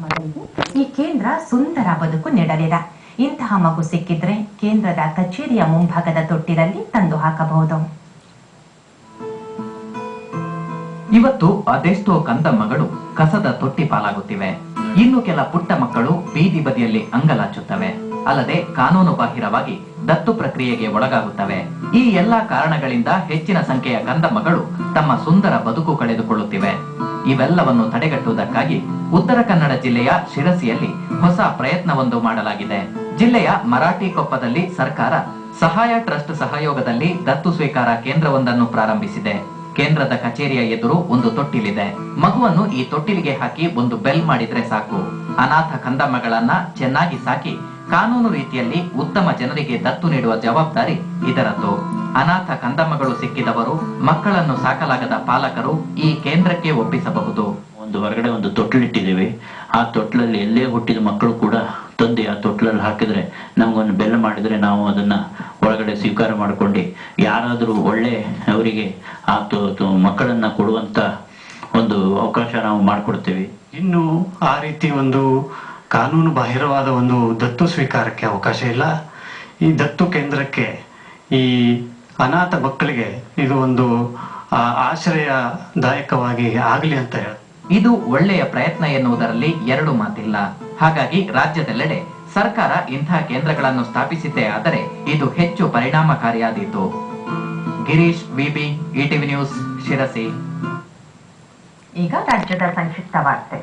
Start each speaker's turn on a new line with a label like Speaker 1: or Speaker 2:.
Speaker 1: ಮಗಳಿಗೆ ಈ ಕೇಂದ್ರ ಸುಂದರ ಬದುಕು ನೀಡಲಿದೆ. ಇಂತಹ ಮಗು ಸಿಕ್ಕಿದ್ರೆ ಕೇಂದ್ರದ ಕಚೇರಿಯ ಮುಂಭಾಗದ ತೊಟ್ಟಿಲಲ್ಲಿ ತಂದು ಹಾಕಬಹುದು.
Speaker 2: ಇವತ್ತು ಅದೆಷ್ಟೋ ಕಂದಮ್ಮಗಳು ಕಸದ ತೊಟ್ಟಿ ಪಾಲಾಗುತ್ತಿವೆ. ಇನ್ನು ಕೆಲ ಪುಟ್ಟ ಮಕ್ಕಳು ಬೀದಿ ಬದಿಯಲ್ಲಿ ಅಂಗಲಾಚುತ್ತವೆ. ಅಲ್ಲದೆ ಕಾನೂನು ಬಾಹಿರವಾಗಿ ದತ್ತು ಪ್ರಕ್ರಿಯೆಗೆ ಒಳಗಾಗುತ್ತವೆ. ಈ ಎಲ್ಲಾ ಕಾರಣಗಳಿಂದ ಹೆಚ್ಚಿನ ಸಂಖ್ಯೆಯ ಕಂದಮ್ಮಗಳು ತಮ್ಮ ಸುಂದರ ಬದುಕು ಕಳೆದುಕೊಳ್ಳುತ್ತಿವೆ. ಇವೆಲ್ಲವನ್ನು ತಡೆಗಟ್ಟುವುದಕ್ಕಾಗಿ ಉತ್ತರ ಕನ್ನಡ ಜಿಲ್ಲೆಯ ಶಿರಸಿಯಲ್ಲಿ ಹೊಸ ಪ್ರಯತ್ನವೊಂದು ಮಾಡಲಾಗಿದೆ. ಜಿಲ್ಲೆಯ ಮರಾಠಿಕೊಪ್ಪದಲ್ಲಿ ಸರ್ಕಾರ ಸಹಾಯ ಟ್ರಸ್ಟ್ ಸಹಯೋಗದಲ್ಲಿ ದತ್ತು ಸ್ವೀಕಾರ ಕೇಂದ್ರವೊಂದನ್ನು ಪ್ರಾರಂಭಿಸಿದೆ. ಕೇಂದ್ರದ ಕಚೇರಿಯ ಎದುರು ಒಂದು ತೊಟ್ಟಿಲಿದೆ. ಮಗುವನ್ನು ಈ ತೊಟ್ಟಿಲಿಗೆ ಹಾಕಿ ಒಂದು ಬೆಲ್ ಮಾಡಿದ್ರೆ ಸಾಕು. ಅನಾಥ ಕಂದಮ್ಮಗಳನ್ನ ಚೆನ್ನಾಗಿ ಸಾಕಿ ಕಾನೂನು ರೀತಿಯಲ್ಲಿ ಉತ್ತಮ ಜನರಿಗೆ ದತ್ತು ನೀಡುವ ಜವಾಬ್ದಾರಿ ಇದರದ್ದು. ಅನಾಥ ಕಂದಮ್ಮಗಳು ಸಿಕ್ಕಿದವರು, ಮಕ್ಕಳನ್ನು ಸಾಕಲಾಗದ ಪಾಲಕರು ಈ ಕೇಂದ್ರಕ್ಕೆ ಒಪ್ಪಿಸಬಹುದು.
Speaker 3: ಒಂದು ಹೊರಗಡೆ ಒಂದು ತೊಟ್ಲಿಟ್ಟಿದ್ದೀವಿ. ಆ ತೊಟ್ಲಲ್ಲಿ ಎಲ್ಲೇ ಹುಟ್ಟಿದ ಮಕ್ಕಳು ಕೂಡ ತಂದೆ ಆ ತೊಟ್ಲಲ್ಲಿ ಹಾಕಿದ್ರೆ ನಮ್ಗೊಂದು ಬೆಲ್ಲ ಮಾಡಿದ್ರೆ ನಾವು ಅದನ್ನ ಒಳಗಡೆ ಸ್ವೀಕಾರ ಮಾಡ್ಕೊಂಡು ಯಾರಾದ್ರೂ ಒಳ್ಳೆ ಅವರಿಗೆ ಆ ಮಕ್ಕಳನ್ನ ಕೊಡುವಂತ ಒಂದು ಅವಕಾಶ ನಾವು ಮಾಡಿಕೊಡ್ತೀವಿ.
Speaker 4: ಇನ್ನು ಆ ರೀತಿ ಒಂದು ಕಾನೂನು ಬಾಹಿರವಾದ ಒಂದು ದತ್ತು ಸ್ವೀಕಾರಕ್ಕೆ ಅವಕಾಶ ಇಲ್ಲ. ಈ ದತ್ತು ಕೇಂದ್ರಕ್ಕೆ ಈ ಅನಾಥ ಮಕ್ಕಳಿಗೆ ಇದು ಒಂದು ಆಶ್ರಯದಾಯಕವಾಗಿ ಆಗಲಿ ಅಂತ ಹೇಳಿ
Speaker 2: ಇದು ಒಳ್ಳೆಯ ಪ್ರಯತ್ನ ಎನ್ನುವುದರಲ್ಲಿ ಎರಡು ಮಾತಿಲ್ಲ. ಹಾಗಾಗಿ ರಾಜ್ಯದೆಲ್ಲೆಡೆ ಸರ್ಕಾರ ಇಂತಹ ಕೇಂದ್ರಗಳನ್ನು ಸ್ಥಾಪಿಸಿದ್ದೇ ಆದರೆ ಇದು ಹೆಚ್ಚು ಪರಿಣಾಮಕಾರಿಯಾದೀತು. Girish, V B, ETV news, Sirsi.
Speaker 1: ಈಗ ರಾಜ್ಯದ ಸಂಕ್ಷಿಪ್ತ ವಾರ್ತೆ.